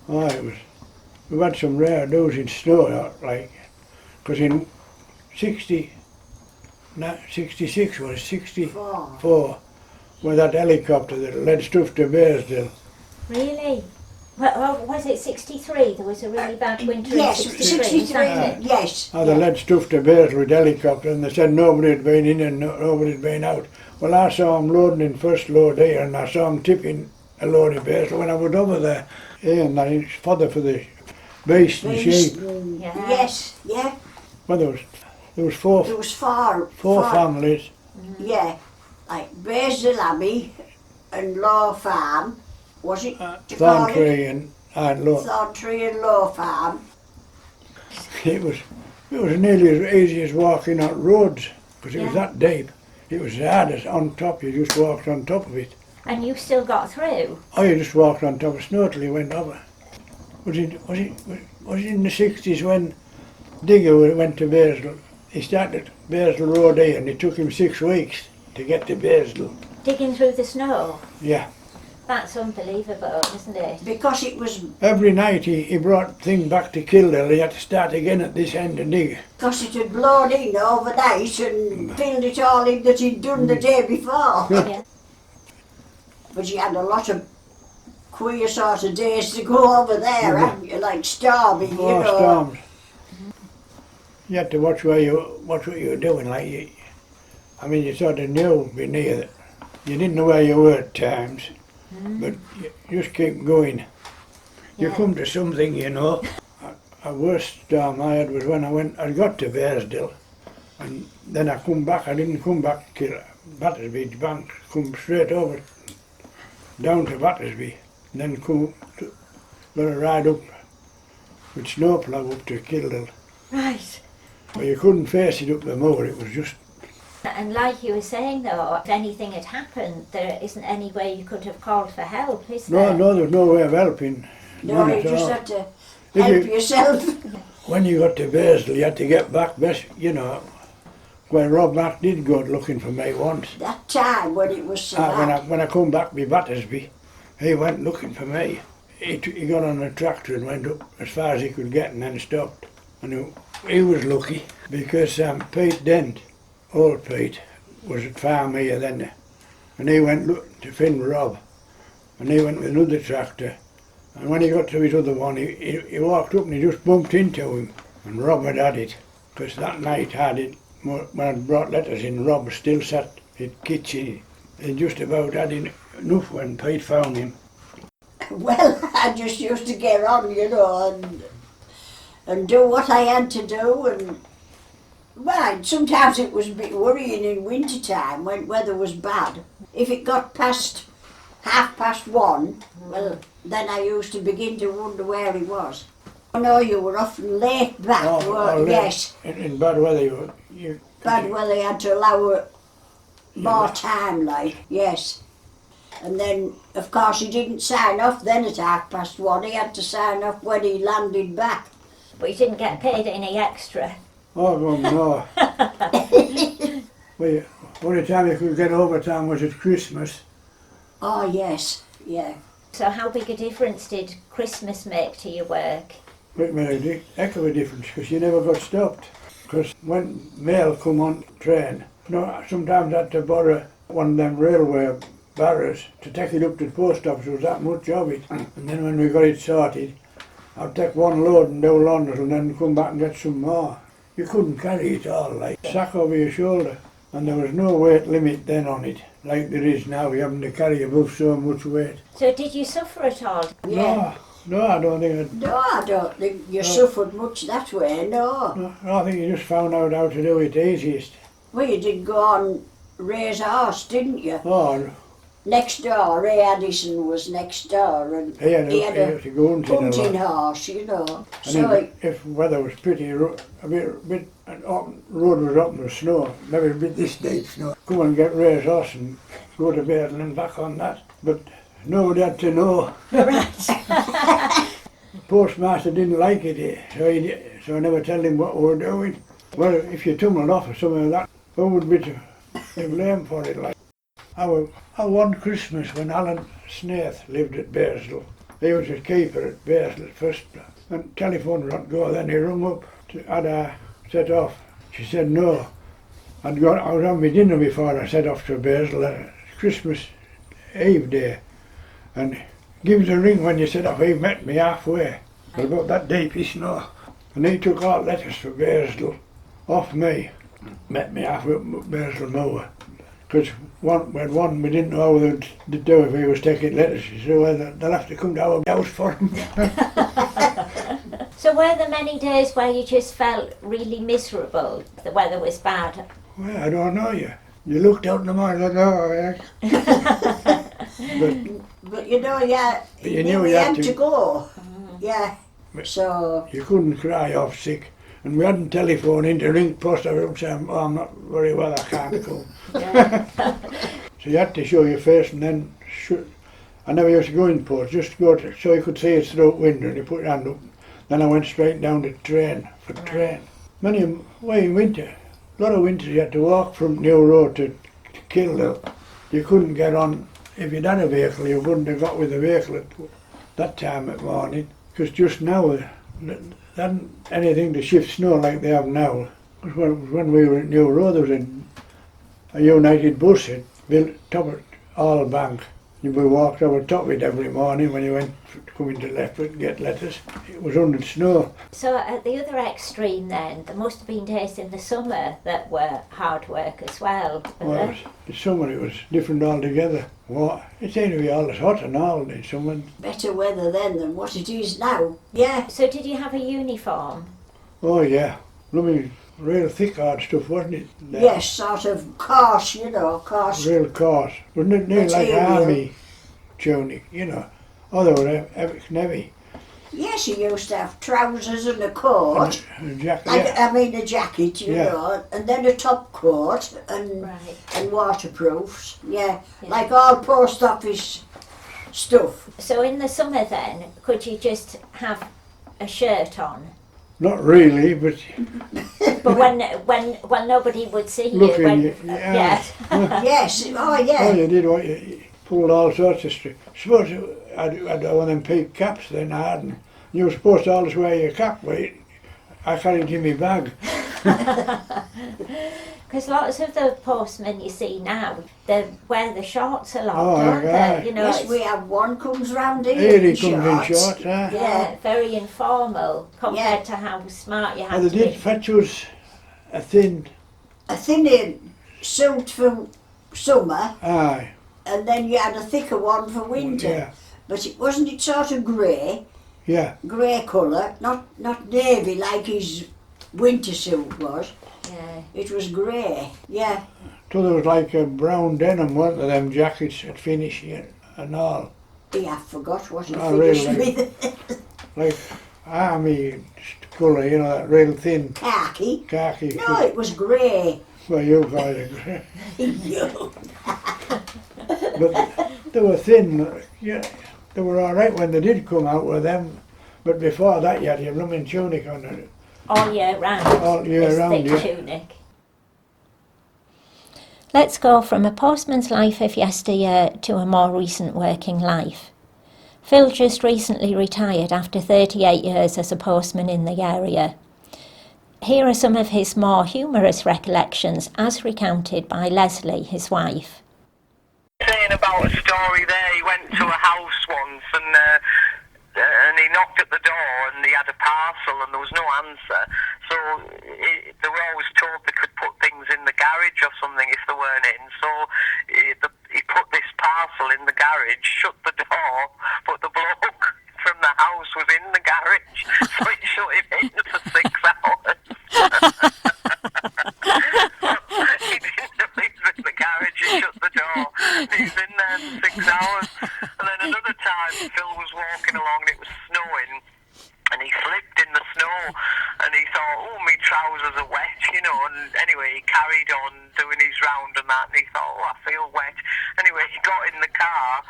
Oh, we had some rare days in snow, because in 66 was 64, with that helicopter that led stuff to Bearsdale. Really? Well, was it 63? There was a really bad winter in 63. 63, yes. They led stuff to Bearsdale with helicopter, and they said nobody had been in and nobody had been out. Well, I saw them loading in first load here, and I saw them tipping a load in Bearsdale when I was over there. Yeah, and it's fodder for the beasts and sheep. Yeah. Yes, yeah. Well, there was four families. Yeah, like Bearsdale Abbey and Law Farm. Was it? Thorntree and Law. Thorntree and Law Farm. It was nearly as easy as walking on roads, because it was that deep. It was the hardest on top. You just walked on top of it. And you still got through? Oh, you just walked on top of snow till you went over. Was it in the 60s when Digger went to Bearsdale? He started Bairdsdale Road here and it took him 6 weeks to get to Bairdsdale. Digging through the snow? Yeah. That's unbelievable, isn't it? Because it was... Every night he brought thing back to Kildare. He had to start again at this end and dig. Because it had blown in overnight and filled it all in that he'd done the day before. Yeah. But you had a lot of queer sort of days to go over there, hadn't you? Like storming, you know. Storms. You had to watch what you were doing. Like you sort of knew be near it. You didn't know where you were at times, but you just keep going. You come to something, you know. A worst storm I had was when I got to Bairdsdale, and then I come back. I didn't come back to Battersby Bank. Come straight over down to Battersby, and then got a ride up with snowplough up to Kildare. Right. But you couldn't face it up the moor. It was just. And like you were saying though, if anything had happened, there isn't any way you could have called for help, is there? No, there's no way of helping. No, you just had to help yourself. When you got to Bairdsdale, you had to get back, you know, where Rob Mack did go looking for me once. That time when it was so bad. When I come back with Battersby, he went looking for me. He got on a tractor and went up as far as he could get and then stopped. And he was lucky because Pete Dent, old Pete, was at farm here then, and he went to Finn Rob, and he went with another tractor, and when he got to his other one, he walked up and he just bumped into him, and Rob had it, because that night when I brought letters in, Rob still sat in the kitchen. He just about had enough when Pete found him. Well, I just used to get on, you know, and do what I had to do, and well, sometimes it was a bit worrying in winter time when weather was bad. If it got past 1:30, well, then I used to begin to wonder where he was. I know you were often late back, weren't you? Yes. In bad weather, you bad weather, you had to allow more time, like, yes. And then, of course, he didn't sign off then at 1:30. He had to sign off when he landed back. But you didn't get paid any extra. Oh, well, no. Well, only time you could get overtime was at Christmas. Oh, yes, yeah. So how big a difference did Christmas make to your work? It made a heck of a difference because you never got stopped. Because when mail come on train, sometimes I had to borrow one of them railway barrows to take it up to the post office. There was that much of it. And then when we got it sorted, I'd take one load and do London and then come back and get some more. You couldn't carry it all, like sack over your shoulder. And there was no weight limit then on it, like there is now. You having to carry above so much weight. So did you suffer at all? Yeah. No, I don't think No, I don't think you suffered much that way, no. No, I think you just found out how to do it easiest. Well, you did go on raise a horse, didn't you? Oh, Next door, Ray Addison was next door, and he had a hunting horse, you know. And so if weather was pretty, a bit road was open with snow, maybe a bit this deep snow, come and get Ray's horse and go to bed and then back on that. But nobody had to know. Right. Postmaster didn't like it, so I never tell him what we were doing. Well, if you tumbled off or something like that, who would be to blame for it? Like I one Christmas when Alan Snaith lived at Bairdsdale. He was a keeper at Bairdsdale first, and telephone wouldn't go. Then he rung up had I set off. She said no. I was on my dinner before I set off to Bairdsdale, Christmas Eve day, and give us a ring when you set off. He met me halfway, but about that deep in snow, and he took all letters for Bairdsdale off me. Met me halfway up Bairdsdale Moor. Because we didn't know how they'd do if he was taking letters. So they'll have to come to our house for him. So were there many days where you just felt really miserable? The weather was bad? Well, I don't know you. You looked out in the morning and thought, oh, but you know, yeah, you knew you had to go. Yeah, so... You couldn't cry off sick. And we hadn't telephone in to ring post office and say, oh, I'm not very well, I can't come. So you had to show your face and then I never used to go in post, just go so you could see it through the window and you put your hand up. Then I went straight down to train, for the train. Many way in winter, A lot of winters you had to walk from New Road to Kildale. You couldn't get on, if you'd had a vehicle, you wouldn't have got with the vehicle at that time of morning. Because just now, they hadn't anything to shift snow like they have now. Because when we were at New Road, there was a United bus had built top of all bank. We walked over top of it every morning when you went coming to Leopard and get letters. It was under snow. So at the other extreme then, there must have been days in the summer that were hard work as well. Well, in summer it was different altogether. It seemed to be all as hot and all in summer. Better weather then than what it is now. Yeah. So did you have a uniform? Oh yeah, blooming real thick hard stuff, wasn't it? Yes, sort of coarse, you know, coarse. Real coarse. Wasn't it near like army tunic, you know? Oh, they were heavy. Yes, he used to have trousers and a coat. And a jacket, I mean a jacket, you know, and then a top coat and waterproofs. Yeah, like all post office stuff. So in the summer then, could you just have a shirt on? Not really, but... But when nobody would see Look you, yeah. Yes, oh yeah. Oh, you did what you pulled all sorts of stuff. Suppose I'd one of them peak caps then I hadn't. You were supposed to always wear your cap, but I carried it in my bag. Because lots of the postmen you see now, they wear the shorts a lot, don't yeah. they? You know, Yes, we have one comes round here Here he in comes shorts. in shorts, huh? yeah, very informal compared to how smart you have And to they did be. fetch us a thin... A thinner suit for summer, Aye, and then you had a thicker one for winter. yeah, But it wasn't it sort of grey colour, not navy like his winter suit was. Yeah. It was grey, yeah. so there was like a brown denim, weren't there, them jackets at finish and all. Yeah, I forgot what he Oh, finished really? with. Like army colour, you know, that real thin Khaki. khaki. No, it was grey. Well, you call it grey. You. But they were thin, yeah, they were all right when they did come out with them. But before that you had your blooming tunic on it. All year round. All year this round, thick yeah. tunic. Let's go from a postman's life of yesteryear to a more recent working life. Phil just recently retired after 38 years as a postman in the area. Here are some of his more humorous recollections as recounted by Leslie, his wife. Saying about a story there, he went to a house once and he knocked at the door and he had a parcel and there was no answer. So they were always told they could put things in the garage or something if they weren't in. So he put this parcel in the garage, shut the door, but the bloke from the house was in the garage, so he shut him in for 6 hours. He didn't know he was in the garage, he shut the door, he was in there for 6 hours. And then another time, Phil was walking along and it was snowing, and he slipped in the snow, and he thought, oh, my trousers are wet, you know, and anyway, he carried on doing his round and that, and he thought, oh, I feel wet. Anyway, he got in the car,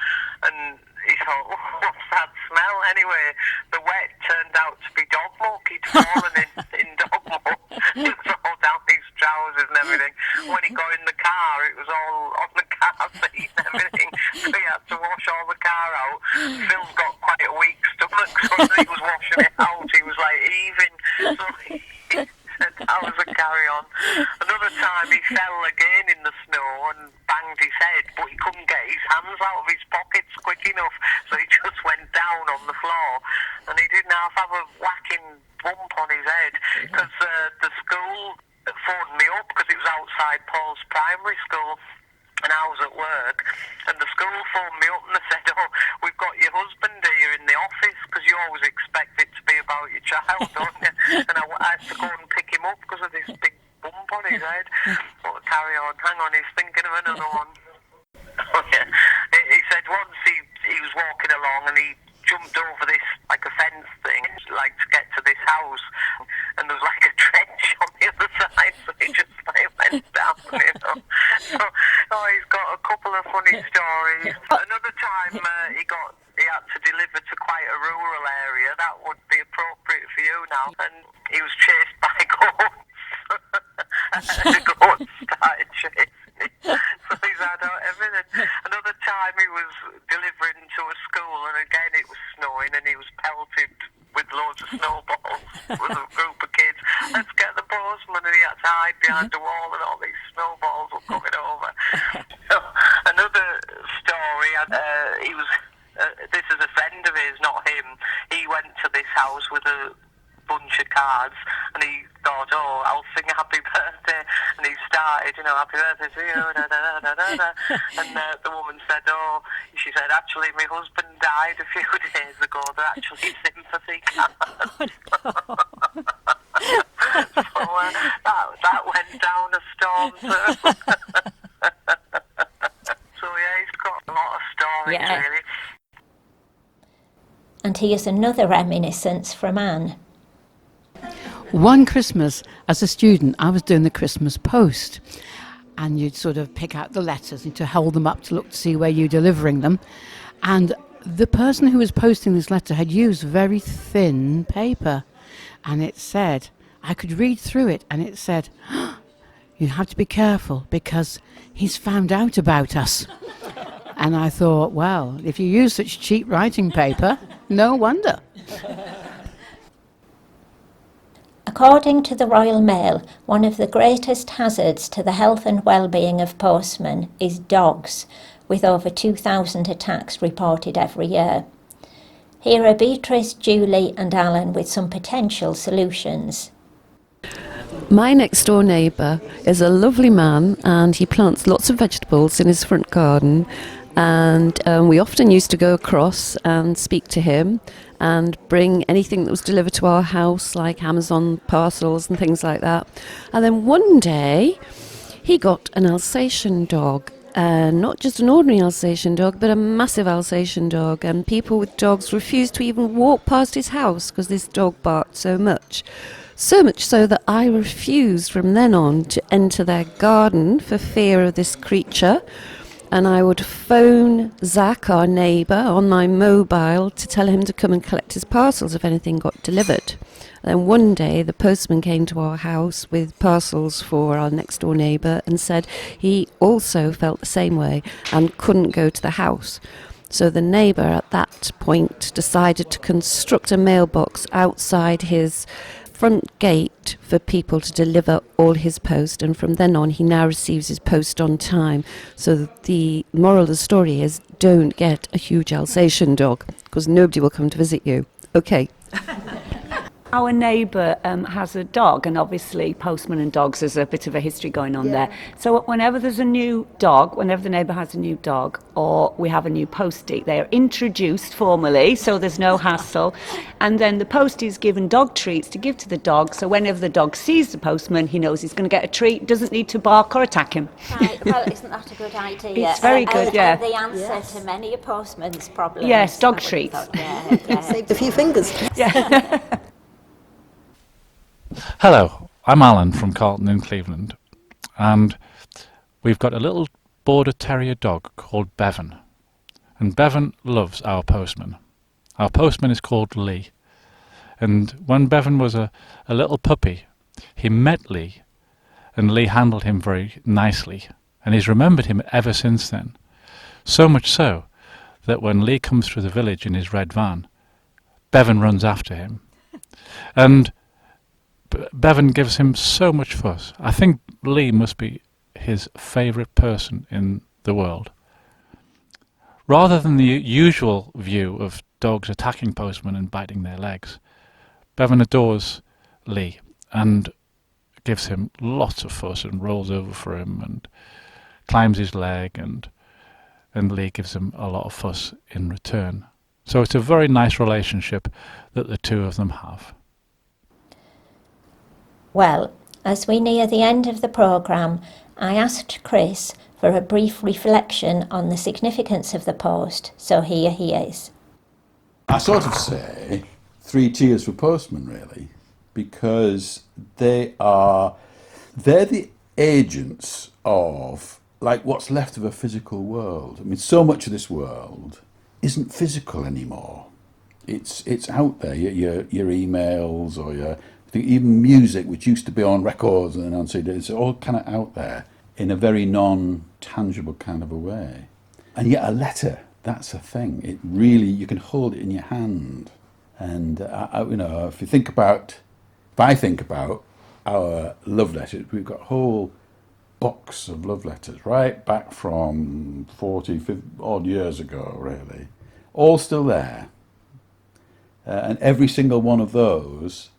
and he thought, oh, what's that smell? Anyway, the wet turned out to be dog muck. He'd fallen in dog muck. It was all down his trousers and everything. When he got in the car, it was all on the car seat and everything, so he had to wash all the car out. Phil's got quite a weak stomach, so as he was washing it out, he was like heaving, so he said, how was a carry on? Another time he fell again in the snow and banged his head, but he couldn't get his hands out of his pockets quick enough, so he just went down on the floor, and he didn't have a whacking bump on his head, because the school phoned me up, because it was outside Paul's primary school, and I was at work, and the school phoned me up and they said, oh, we've got your husband here in the office, because you always expect it to be about your child, don't you? And I had to go and pick him up because of this big bump on his head. But carry on, hang on, he's thinking of another one. Oh, yeah. He said once he was walking along and he jumped over this, like a fence thing, like to get to this house, and there was like a trench on the other side, so he just like went down, you know. So, he's got a couple of funny stories. Another time he had to deliver to quite a rural area. That would be appropriate for you now. And he was chased by goats. And to go and started chasing me. So he's had out everything. Another time he was delivering to a school, and again it was snowing, and he was pelted with loads of snowballs with a group of kids. Let's get the postman, and he had to hide behind the wall, and all these snowballs were coming over. So, another story, he was, this is a friend of his, not him. He went to this house with a bunch of cards, and he thought, oh, I'll sing a happy birthday, and he started, happy birthday to you, da, da, da, da, da. And the woman said, oh, she said, actually my husband died a few days ago, they're actually sympathy cards. So that went down a storm too. So yeah, he's got a lot of stories really. And here's another reminiscence from Anne. One Christmas, as a student, I was doing the Christmas post, and you'd sort of pick out the letters and to hold them up to look to see where you're delivering them. And the person who was posting this letter had used very thin paper, and it said, I could read through it, and it said, you have to be careful because he's found out about us. And I thought, well, if you use such cheap writing paper, no wonder. According to the Royal Mail, one of the greatest hazards to the health and well-being of postmen is dogs, with over 2,000 attacks reported every year. Here are Beatrice, Julie and Alan with some potential solutions. My next door neighbour is a lovely man, and he plants lots of vegetables in his front garden, and we often used to go across and speak to him and bring anything that was delivered to our house, like Amazon parcels and things like that. And then one day he got an Alsatian dog, not just an ordinary Alsatian dog, but a massive Alsatian dog, and people with dogs refused to even walk past his house because this dog barked so much. So much so that I refused from then on to enter their garden for fear of this creature. And I would phone Zach, our neighbour, on my mobile to tell him to come and collect his parcels if anything got delivered. Then one day the postman came to our house with parcels for our next door neighbour and said he also felt the same way and couldn't go to the house. So the neighbour at that point decided to construct a mailbox outside his front gate for people to deliver all his post, and from then on he now receives his post on time. So the moral of the story is, don't get a huge Alsatian dog because nobody will come to visit you. Okay. Our neighbour has a dog, and obviously postmen and dogs, there's a bit of a history going on there. So whenever there's a new dog, whenever the neighbour has a new dog, or we have a new postie, they are introduced formally, so there's no hassle. And then the postie is given dog treats to give to the dog, so whenever the dog sees the postman, he knows he's going to get a treat, doesn't need to bark or attack him. Right, well, isn't that a good idea? It's very good, yeah. The answer to many a postman's problems. Yes, dog treats. Saved a few fingers. Yeah. Hello, I'm Alan from Carlton in Cleveland, and we've got a little border terrier dog called Bevan, and Bevan loves our postman. Our postman is called Lee, and when Bevan was a little puppy, he met Lee, and Lee handled him very nicely, and he's remembered him ever since then. So much so that when Lee comes through the village in his red van, Bevan runs after him, and Bevan gives him so much fuss. I think Lee must be his favourite person in the world. Rather than the usual view of dogs attacking postmen and biting their legs, Bevan adores Lee and gives him lots of fuss and rolls over for him and climbs his leg, and Lee gives him a lot of fuss in return. So it's a very nice relationship that the two of them have. Well, as we near the end of the programme, I asked Chris for a brief reflection on the significance of the post, so here he is. I sort of say 3 cheers for postmen, really, because they're the agents of, like, what's left of a physical world. I mean, so much of this world isn't physical anymore. It's out there, your emails or your think even music, which used to be on records and on CDs, it's all kind of out there in a very non-tangible kind of a way. And yet a letter, that's a thing. It really, you can hold it in your hand. And, if I think about our love letters, we've got a whole box of love letters, right back from 40, 50 odd years ago, really. All still there. And every single one of those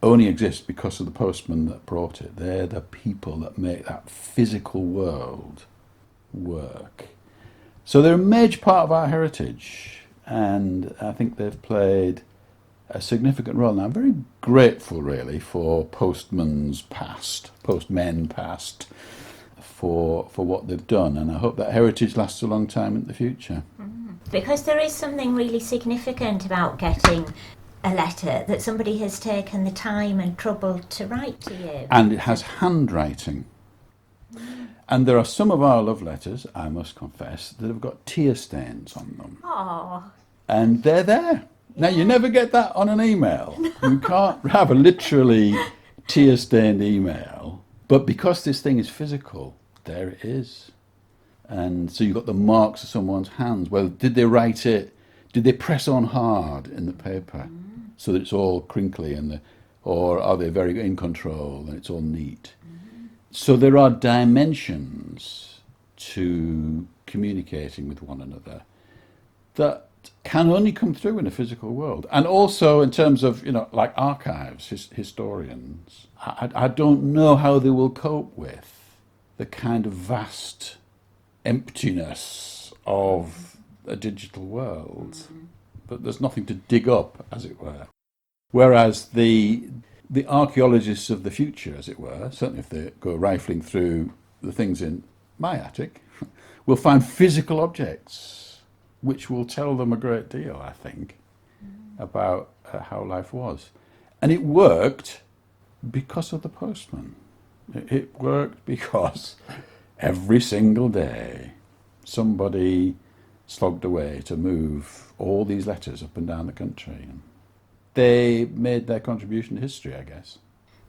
only exists because of the postman that brought it. They're the people that make that physical world work. So they're a major part of our heritage, and I think they've played a significant role. And I'm very grateful, really, for postmen past, for what they've done, and I hope that heritage lasts a long time in the future. Because there is something really significant about getting a letter that somebody has taken the time and trouble to write to you. And it has handwriting. And there are some of our love letters, I must confess, that have got tear stains on them. Oh. And they're there. Now, you never get that on an email. You can't have a literally tear-stained email. But because this thing is physical, there it is. And so you've got the marks of someone's hands. Well, did they write it? Did they press on hard in the paper so that it's all crinkly, or are they very in control and it's all neat? So there are dimensions to communicating with one another that can only come through in a physical world. And also in terms of, like archives, historians, I don't know how they will cope with the kind of vast emptiness of a digital world. But there's nothing to dig up, as it were. Whereas the archaeologists of the future, as it were, certainly if they go rifling through the things in my attic, will find physical objects which will tell them a great deal, I think, about how life was. And it worked because of the postman. It worked because every single day somebody slogged away to move all these letters up and down the country. And they made their contribution to history, I guess.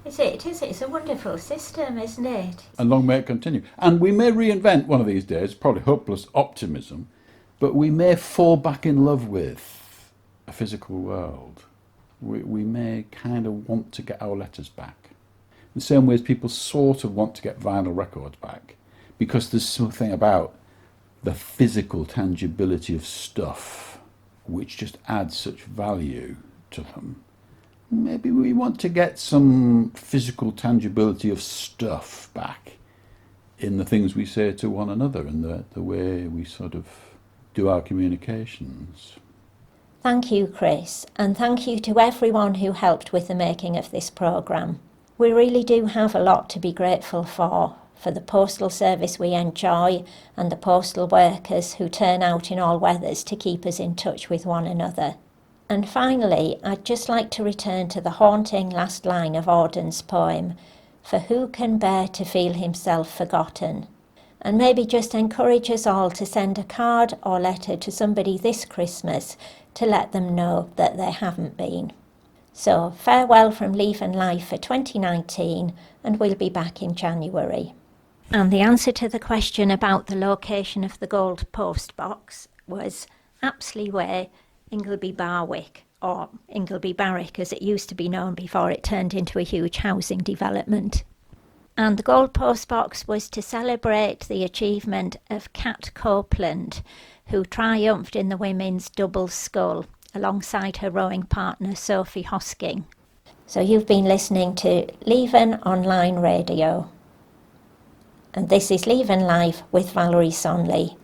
It is. It's a wonderful system, isn't it? And long may it continue. And we may reinvent one of these days, probably hopeless optimism, but we may fall back in love with a physical world. We may kind of want to get our letters back. In the same way as people sort of want to get vinyl records back, because there's something about the physical tangibility of stuff which just adds such value to them. Maybe we want to get some physical tangibility of stuff back in the things we say to one another and the way we sort of do our communications. Thank you, Chris, and thank you to everyone who helped with the making of this programme. We really do have a lot to be grateful for the postal service we enjoy and the postal workers who turn out in all weathers to keep us in touch with one another. And finally, I'd just like to return to the haunting last line of Auden's poem, "For who can bear to feel himself forgotten?" And maybe just encourage us all to send a card or letter to somebody this Christmas to let them know that they haven't been. So farewell from Leven Life for 2019, and we'll be back in January. And the answer to the question about the location of the gold post box was Apsley Way, Ingleby Barwick, or Ingleby Barrack as it used to be known before it turned into a huge housing development. And the gold post box was to celebrate the achievement of Kat Copeland, who triumphed in the women's double scull alongside her rowing partner Sophie Hosking. So you've been listening to Leven Online Radio. And this is Leven Life with Val Sonley.